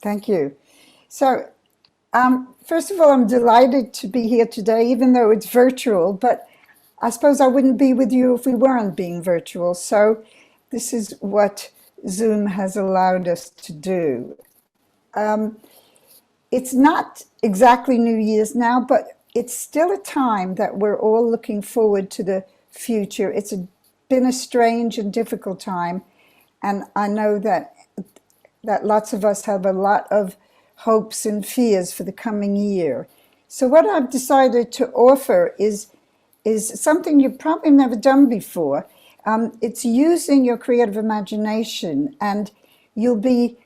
Thank you. So, first of all, I'm delighted to be here today, even though it's virtual, but I suppose I wouldn't be with you if we weren't being virtual. So, this is what Zoom has allowed us to do. Um, it's not exactly New Year's now, but it's still a time that we're all looking forward to the future. Been a strange and difficult time, and I know that lots of us have a lot of hopes and fears for the coming year. So what I've decided to offer is something you've probably never done before. It's using your creative imagination, and you'll be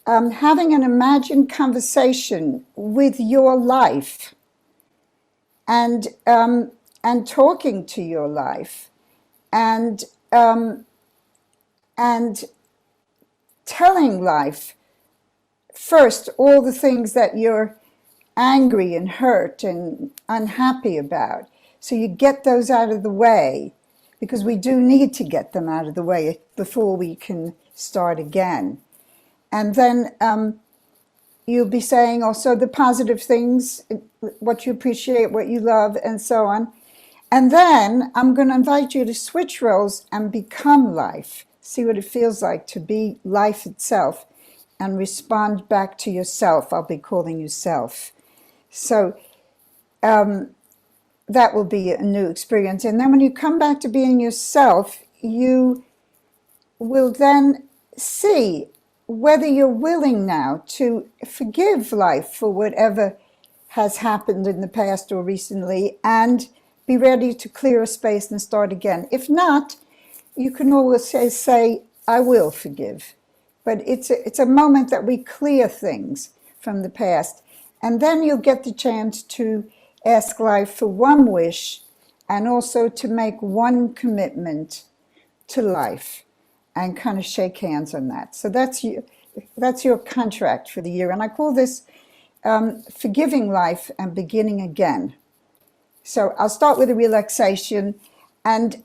having an imagined conversation with your life, and talking to your life, and and telling life first all the things that you're angry and hurt and unhappy about. So you get those out of the way, because we do need to get them out of the way before we can start again. And then you'll be saying also the positive things, what you appreciate, what you love, and so on. And then I'm going to invite you to switch roles and become life. See what it feels like to be life itself and respond back to yourself. I'll be calling you self. So that will be a new experience. And then when you come back to being yourself, you will then see whether you're willing now to forgive life for whatever has happened in the past or recently, and be ready to clear a space and start again. If not, you can always say I will forgive. But it's a moment that we clear things from the past. And then you'll get the chance to ask life for one wish, and also to make one commitment to life, and kind of shake hands on that. So that's your contract for the year. And I call this forgiving life and beginning again. So I'll start with a relaxation. And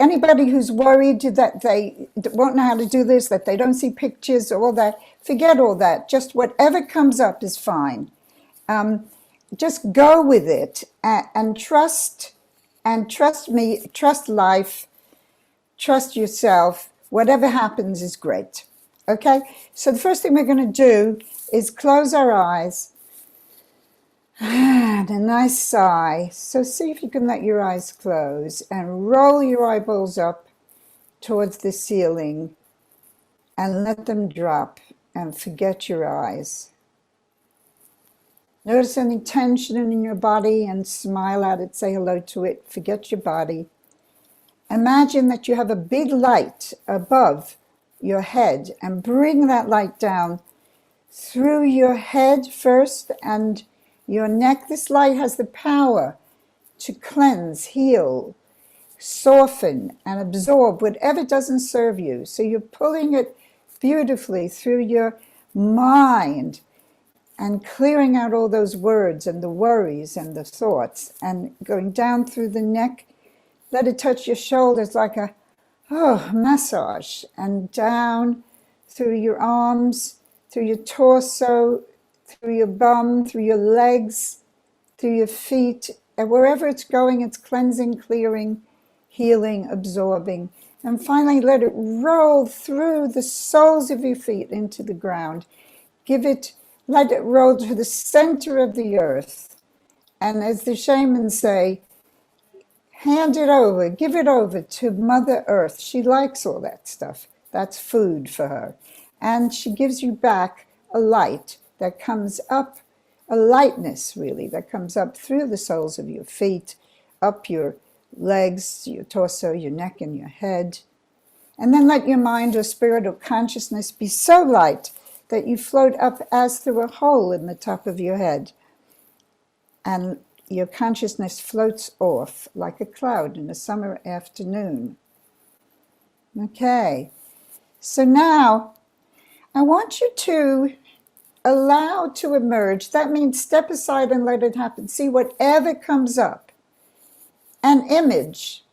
anybody who's worried that they won't know how to do this, that they don't see pictures, all that, forget all that. Just whatever comes up is fine. Just go with it, and trust me, trust life, trust yourself. Whatever happens is great. Okay? So the first thing we're going to do is close our eyes. And a nice sigh. So see if you can let your eyes close and roll your eyeballs up towards the ceiling and let them drop, and forget your eyes. Notice any tension in your body and smile at it, say hello to it, forget your body. Imagine that you have a big light above your head, and bring that light down through your head first and your neck. This light has the power to cleanse, heal, soften, and absorb whatever doesn't serve you. So you're pulling it beautifully through your mind and clearing out all those words and the worries and the thoughts, and going down through the neck. Let it touch your shoulders like a massage, and down through your arms, through your torso, through your bum, through your legs, through your feet, and wherever it's going, it's cleansing, clearing, healing, absorbing. And finally, let it roll through the soles of your feet into the ground. Let it roll to the center of the earth. And as the shamans say, hand it over, give it over to Mother Earth. She likes all that stuff. That's food for her. And she gives you back a light that comes up, a lightness really, that comes up through the soles of your feet, up your legs, your torso, your neck, and your head. And then let your mind or spirit or consciousness be so light that you float up as through a hole in the top of your head. And your consciousness floats off like a cloud in a summer afternoon. Okay, so now I want you to allow to emerge. That means step aside and let it happen. See whatever comes up. An image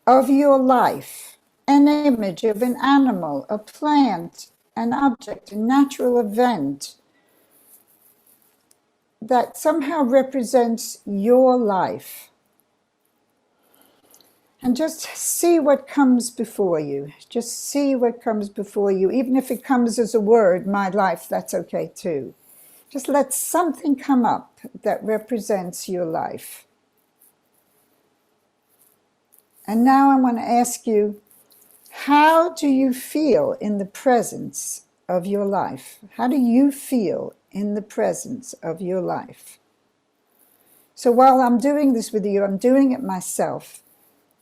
of your life, an image of an animal, a plant, an object, a natural event, that somehow represents your life. And just see what comes before you. Just see what comes before you. Even if it comes as a word, my life, that's okay too. Just let something come up that represents your life. And now I want to ask you, how do you feel in the presence of your life? How do you feel in the presence of your life? So while I'm doing this with you, I'm doing it myself.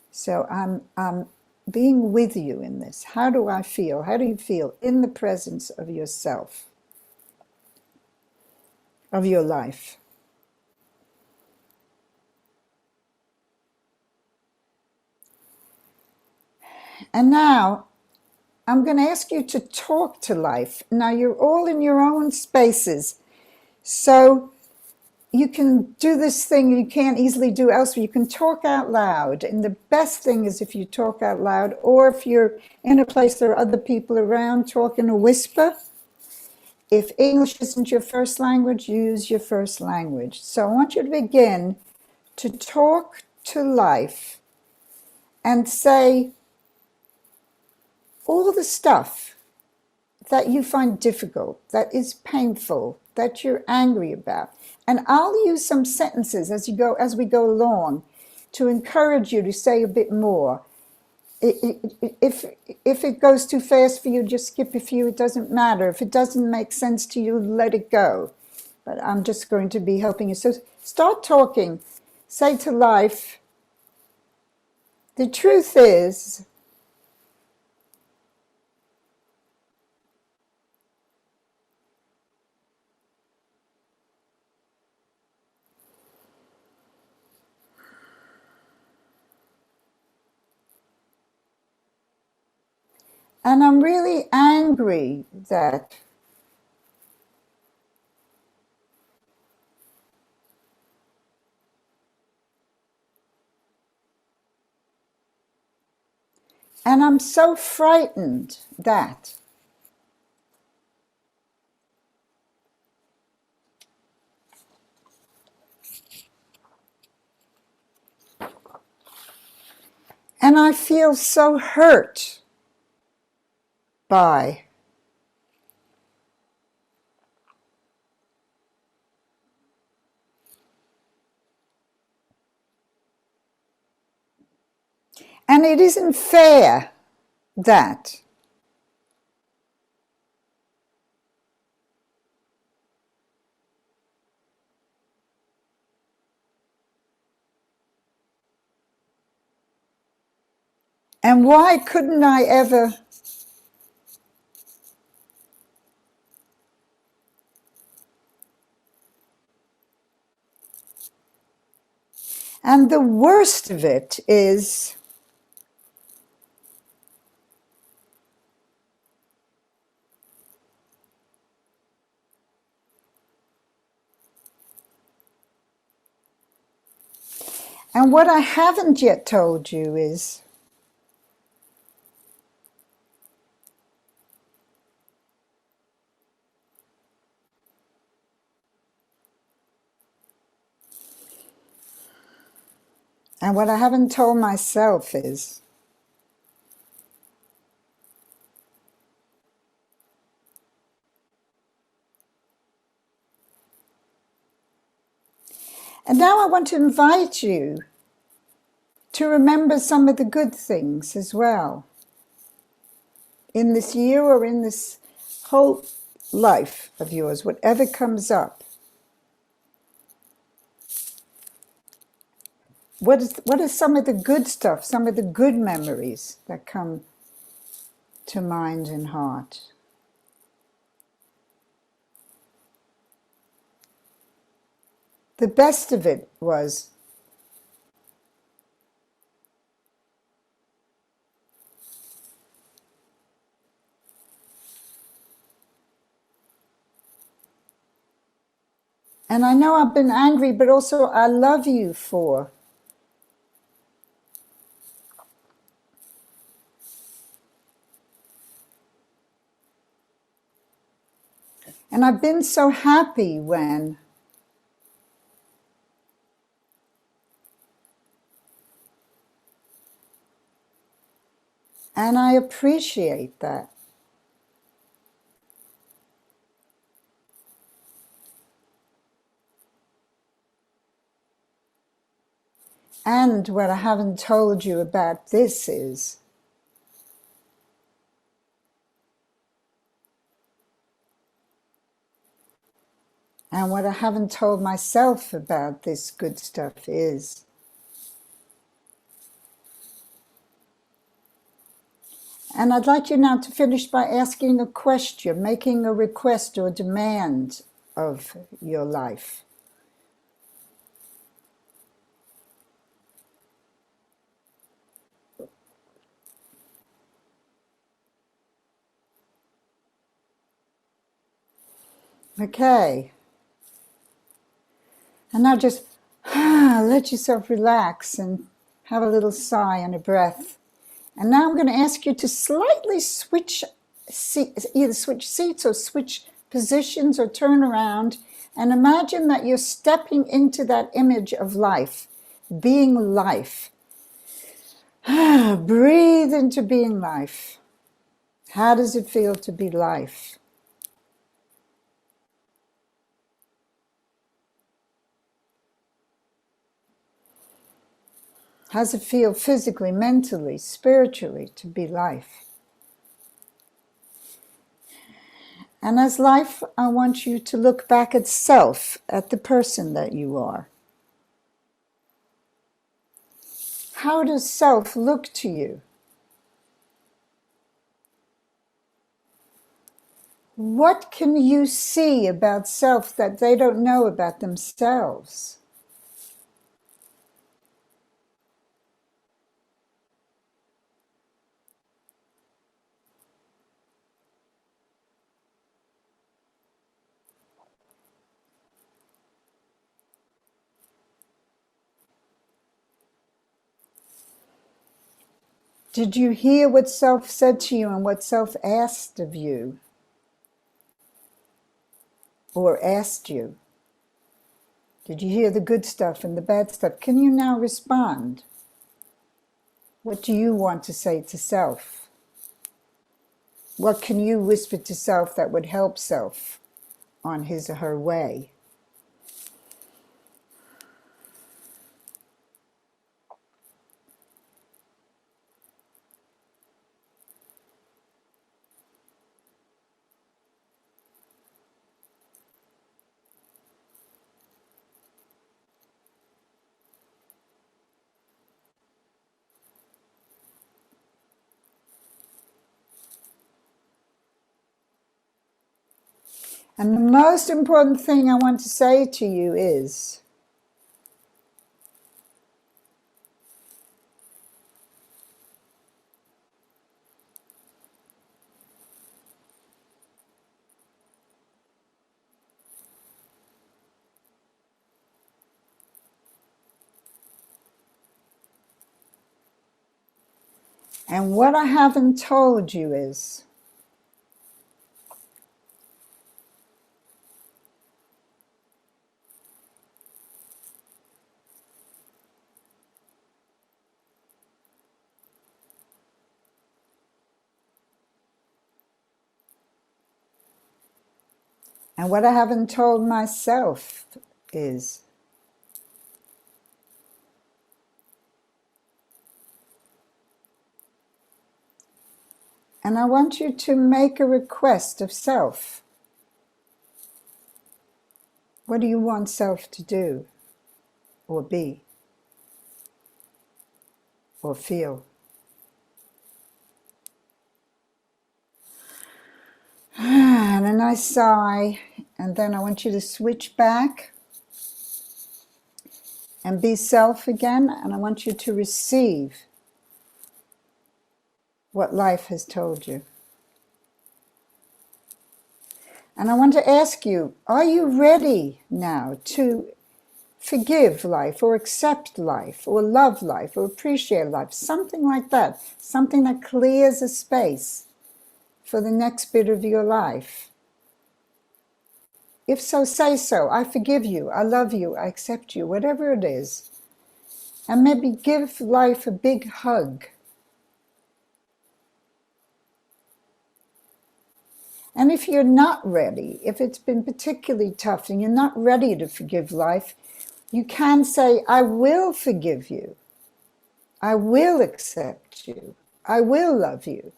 So I'm being with you in this. How do I feel? How do you feel in the presence of yourself, of your life? And now I'm going to ask you to talk to life. Now you're all in your own spaces. So you can do this thing you can't easily do elsewhere. You can talk out loud. And the best thing is if you talk out loud, or if you're in a place there are other people around, talk in a whisper. If English isn't your first language, use your first language. So I want you to begin to talk to life and say all the stuff that you find difficult, that is painful, that you're angry about. And I'll use some sentences as we go along to encourage you to say a bit more. If it goes too fast for you, just skip a few. It doesn't matter. If it doesn't make sense to you, let it go. But I'm just going to be helping you. So start talking. Say to life, the truth is, and I'm really angry that, and I'm so frightened that, and I feel so hurt by, and it isn't fair that, and why couldn't I ever, and the worst of it is, and what I haven't yet told you is, and what I haven't told myself is, and now I want to invite you to remember some of the good things as well in this year or in this whole life of yours, whatever comes up. What is some of the good stuff, some of the good memories that come to mind and heart? The best of it was, and I know I've been angry, but also I love you for. And I've been so happy when And I appreciate that. And what I haven't told you about this is, and what I haven't told myself about this good stuff is, and I'd like you now to finish by asking a question, making a request or demand of your life. Okay. And now just let yourself relax and have a little sigh and a breath. And now I'm going to ask you to slightly switch seats, either switch seats or switch positions or turn around, and imagine that you're stepping into that image of life, being life. Breathe into being life. How does it feel to be life? How does it feel physically, mentally, spiritually to be life? And as life, I want you to look back at self, at the person that you are. How does self look to you? What can you see about self that they don't know about themselves? Did you hear what self said to you and what self asked of you? Or asked you? Did you hear the good stuff and the bad stuff? Can you now respond? What do you want to say to self? What can you whisper to self that would help self on his or her way? And the most important thing I want to say to you is, and what I haven't told you is, and what I haven't told myself is, and I want you to make a request of self. What do you want self to do, or be, or feel? And a nice sigh, and then I want you to switch back and be self again, and I want you to receive what life has told you. And I want to ask you, are you ready now to forgive life, or accept life, or love life, or appreciate life? Something like that. Something that clears a space for the next bit of your life. If so, say so. I forgive you, I love you, I accept you, whatever it is. And maybe give life a big hug. And if you're not ready, if it's been particularly tough and you're not ready to forgive life, you can say, I will forgive you. I will accept you. I will love you.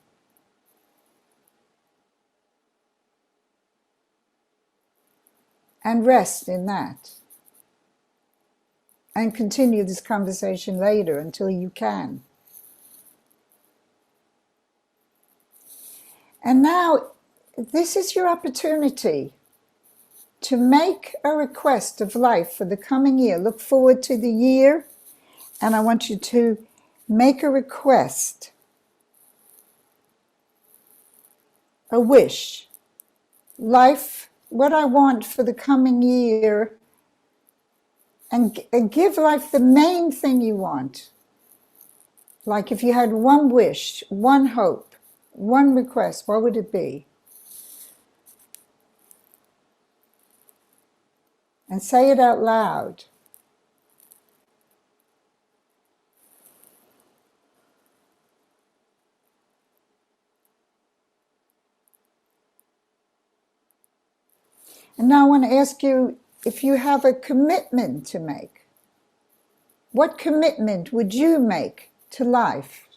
And rest in that. And continue this conversation later until you can. And now, this is your opportunity to make a request of life for the coming year. Look forward to the year, and I want you to make a request, a wish. Life, what I want for the coming year, and give life the main thing you want. Like if you had one wish, one hope, one request, what would it be? And say it out loud. And now I want to ask you if you have a commitment to make. What commitment would you make to life?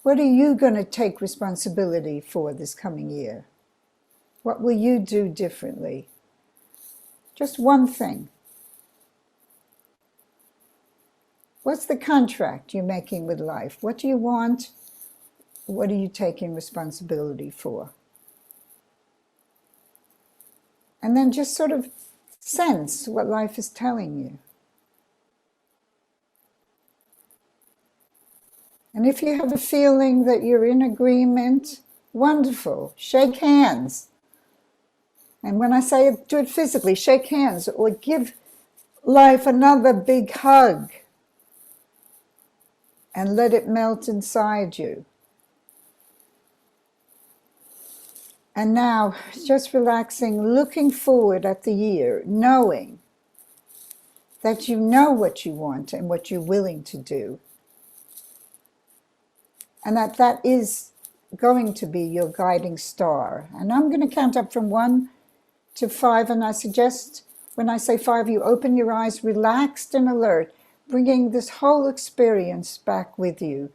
What are you going to take responsibility for this coming year? What will you do differently? Just one thing. What's the contract you're making with life? What do you want? What are you taking responsibility for? And then just sort of sense what life is telling you. And if you have a feeling that you're in agreement, wonderful, shake hands. And when I say it, do it physically, shake hands or give life another big hug and let it melt inside you. And now, just relaxing, looking forward at the year, knowing that you know what you want and what you're willing to do. And that is going to be your guiding star. And I'm going to count up from 1 to 5, and I suggest when I say 5, you open your eyes, relaxed and alert, bringing this whole experience back with you.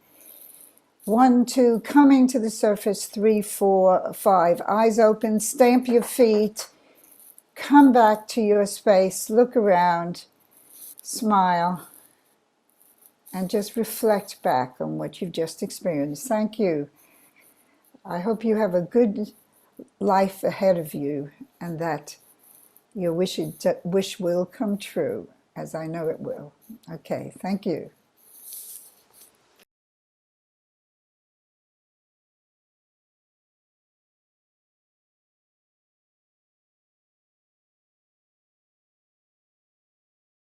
1, 2, coming to the surface. 3, 4, 5, eyes open, stamp your feet, come back to your space, look around, smile, and just reflect back on what you've just experienced. Thank you. I hope you have a good life ahead of you and that your wish will come true, as I know it will. Okay, thank you.